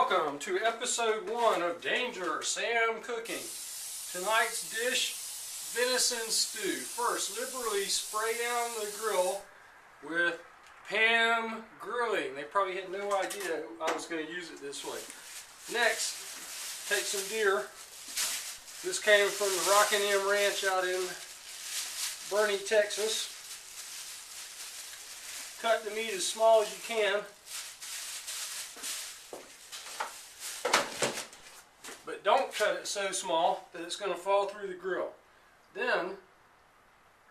welcome to episode 1 of Danger Sam Cooking. Tonight's dish, venison stew. First, liberally spray down the grill with Pam grilling. They probably had no idea I was going to use it this way. Next, take some deer. This came from the Rockin' M Ranch out in Bernie, Texas. Cut the meat as small as you can. But don't cut it so small that it's going to fall through the grill. Then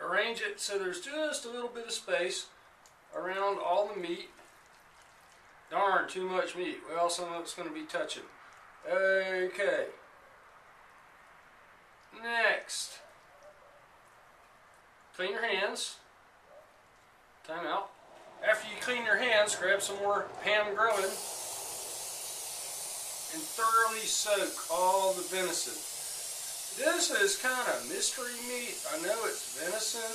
arrange it so there's just a little bit of space around all the meat. Darn, too much meat. Well, some of it's going to be touching. Okay. Next. Clean your hands. Time out. After you clean your hands, grab some more Pam grilling and thoroughly soak all the venison. This is kind of mystery meat. I know it's venison.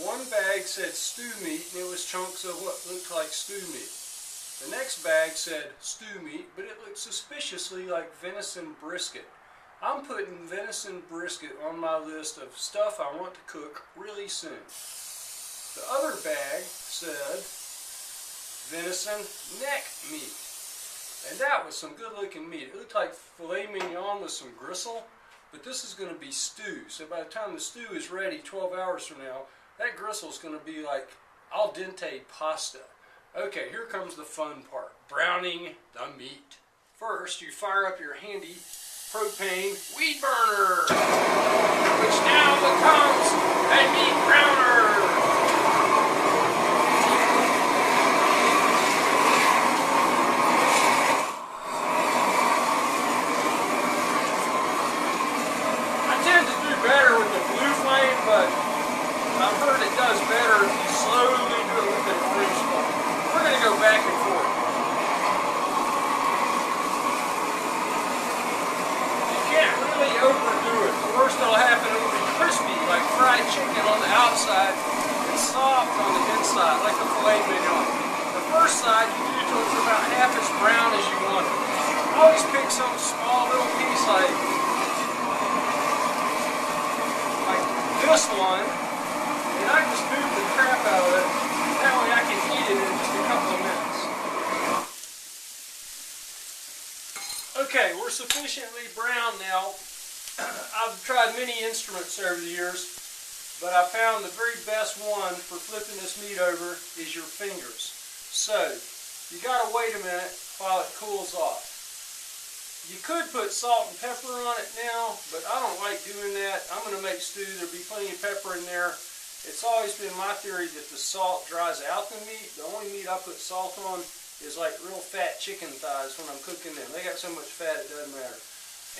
One bag said stew meat, and it was chunks of what looked like stew meat. The next bag said stew meat, but it looked suspiciously like venison brisket. I'm putting venison brisket on my list of stuff I want to cook really soon. The other bag said venison neck meat. And that was some good looking meat. It looked like filet mignon with some gristle, but this is going to be stew. So by the time the stew is ready 12 hours from now, that gristle is going to be like al dente pasta. Okay, here comes the fun part. Browning the meat. First, you fire up your handy propane weed burner, which now becomes a meat browner. But I've heard it does better if you slowly do it with an orange flame. We're going to go back and forth. You can't really overdo it. The worst that'll happen, it'll be crispy like fried chicken on the outside and soft on the inside like a filet mignon. The first side you do till it's about half as brown as you want it. Always pick some small little piece like this one, and I just moved the crap out of it. That way I can eat it in just a couple of minutes. Okay, we're sufficiently brown now. I've tried many instruments over the years, but I found the very best one for flipping this meat over is your fingers. So, you gotta wait a minute while it cools off. You could put salt and pepper on it now, but I don't like doing that. I'm going to make stew. There'll be plenty of pepper in there. It's always been my theory that the salt dries out the meat. The only meat I put salt on is like real fat chicken thighs when I'm cooking them. They got so much fat it doesn't matter.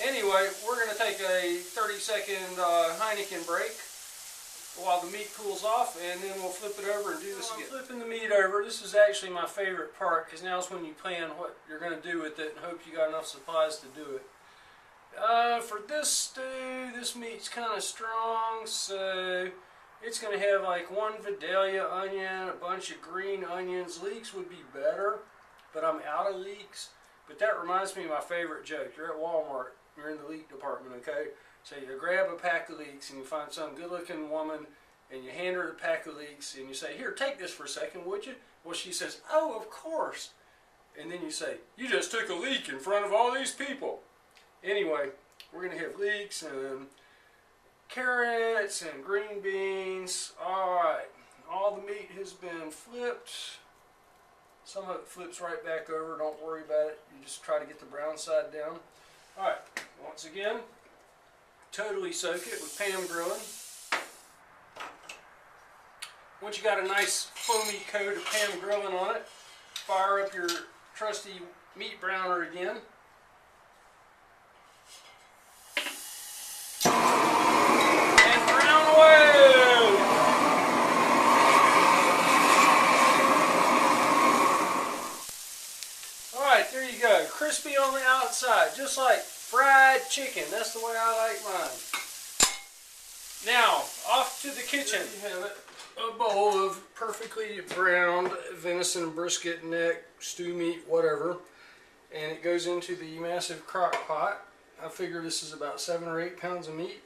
Anyway, we're going to take a 30-second Heineken break while the meat cools off, and then we'll flip it over and do this again. Flipping the meat over, this is actually my favorite part because now is when you plan what you're going to do with it and hope you got enough supplies to do it. For this stew, this meat's kind of strong, so it's going to have like one Vidalia onion, a bunch of green onions. Leeks would be better, but I'm out of leeks. But that reminds me of my favorite joke. You're at Walmart, you're in the leek department, okay? So you grab a pack of leeks and you find some good looking woman and you hand her the pack of leeks and you say, "Here, take this for a second, would you?" Well, she says, "Oh, of course." And then you say, "You just took a leek in front of all these people." Anyway, we're going to have leeks and carrots and green beans. Alright, all the meat has been flipped. Some of it flips right back over, don't worry about it. You just try to get the brown side down. Alright, once again, totally soak it with Pam grilling. Once you got a nice foamy coat of Pam grilling on it, fire up your trusty meat browner again. And brown away! Alright, there you go. Crispy on the outside, just like fried chicken. That's the way I like mine. Now, off to the kitchen. There you have it. A bowl of perfectly browned venison brisket neck, stew meat, whatever. and it goes into the massive crock pot. I figure this is about 7 or 8 pounds of meat.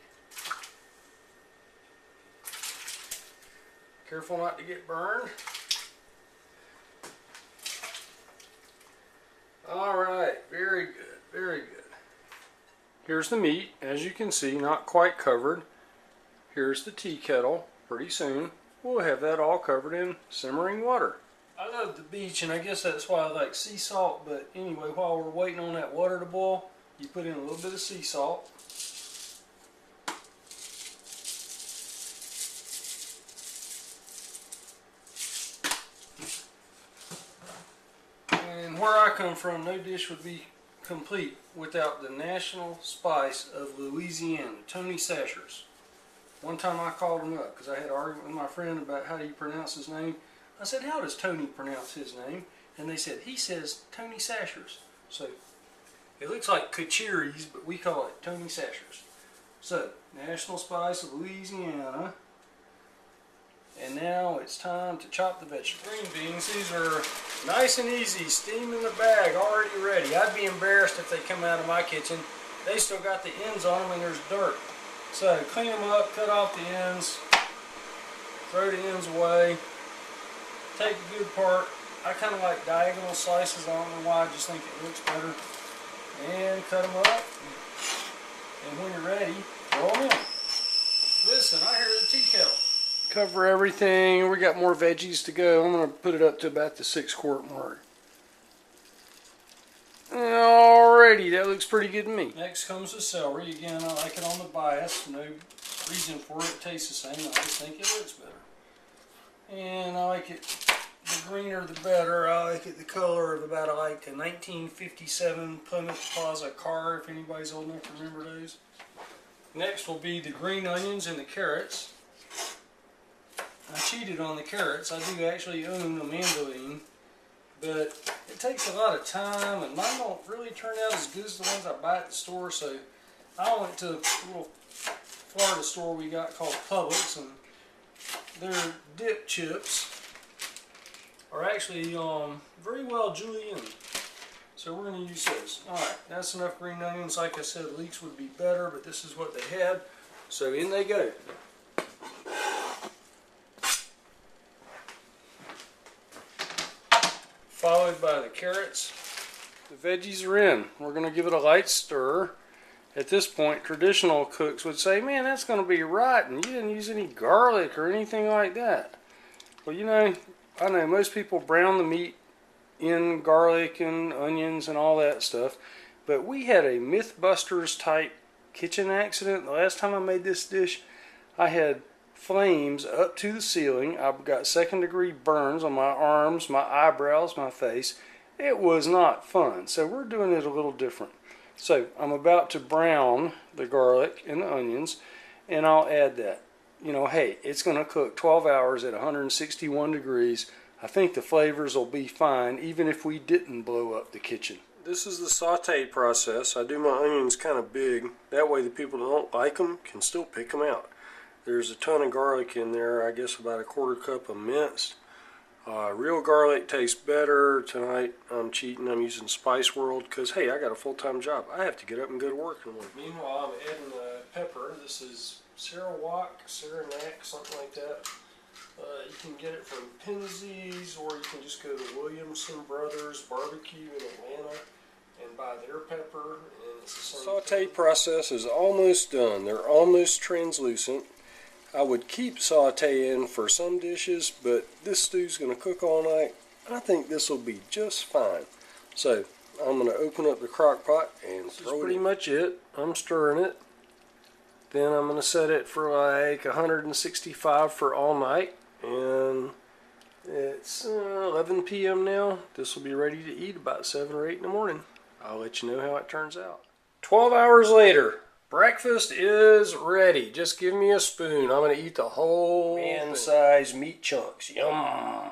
Careful not to get burned. Alright, very good, very good. Here's the meat, as you can see, not quite covered. Here's the tea kettle. Pretty soon we'll have that all covered in simmering water. I love the beach, and I guess that's why I like sea salt, but anyway, while we're waiting on that water to boil, you put in a little bit of sea salt. And where I come from, no dish would be complete without the national spice of Louisiana, Tony Sacher's. One time I called him up because I had an argument with my friend about how do you pronounce his name. I said, how does Tony pronounce his name? And they said, he says Tony Sacher's. So, it looks like Kachiris, but we call it Tony Sacher's. So, national spice of Louisiana. And now it's time to chop the vegetables. Green beans, these are nice and easy, steam in the bag, already ready. I'd be embarrassed if they come out of my kitchen. They still got the ends on them and there's dirt. So clean them up, cut off the ends, throw the ends away, take a good part. I kind of like diagonal slices, I don't know why, I just think it looks better. And cut them up, and when you're ready, throw them in. Listen, I hear the tea kettle. Cover everything, we got more veggies to go. I'm going to put it up to about the 6-quart mark. Alrighty, that looks pretty good to me. Next comes the celery. Again, I like it on the bias. No reason for it. It tastes the same. I just think it looks better. And I like it, the greener the better. I like it the color of about like a 1957 Plymouth Plaza car, if anybody's old enough to remember those. Next will be the green onions and the carrots. I cheated on the carrots. I do actually own a mandolin. But it takes a lot of time, and mine don't really turn out as good as the ones I buy at the store. So I went to a little Florida store we got called Publix, and their dip chips are actually very well julienne. So we're going to use those. Alright, that's enough green onions. Like I said, leeks would be better, but this is what they had. So in they go. Followed by the carrots. The veggies are in. We're going to give it a light stir. At this point, traditional cooks would say, man, that's going to be rotten. You didn't use any garlic or anything like that. Well, you know, I know most people brown the meat in garlic and onions and all that stuff, but we had a Mythbusters type kitchen accident. The last time I made this dish, I had flames up to the ceiling. I've got 2nd-degree burns on my arms, my eyebrows, my face. It was not fun. So we're doing it a little different. So I'm about to brown the garlic and the onions, and I'll add that. You know, hey, it's going to cook 12 hours at 161 degrees. I think the flavors will be fine even if we didn't blow up the kitchen. This is the saute process. I do my onions kind of big. That way the people that don't like them can still pick them out. There's a ton of garlic in there, I guess about a 1/4 cup of minced. Real garlic tastes better. Tonight I'm cheating, I'm using Spice World because, hey, I got a full-time job. I have to get up and go to work in the morning. Meanwhile, I'm adding pepper. This is Sarawak, Saranac, something like that. You can get it from Penzeys, or you can just go to Williamson Brothers Barbecue in Atlanta and buy their pepper. And it's the same saute process is almost done. They're almost translucent. I would keep sauteing for some dishes, but this stew's going to cook all night. I think this will be just fine. So I'm going to open up the crock pot and throw it in. This is pretty much it. I'm stirring it. Then I'm going to set it for like 165 for all night. And it's 11 p.m. now. This will be ready to eat about 7 or 8 in the morning. I'll let you know how it turns out. 12 hours later. Breakfast is ready. Just give me a spoon. I'm going to eat the whole man-sized meat chunks. Yum!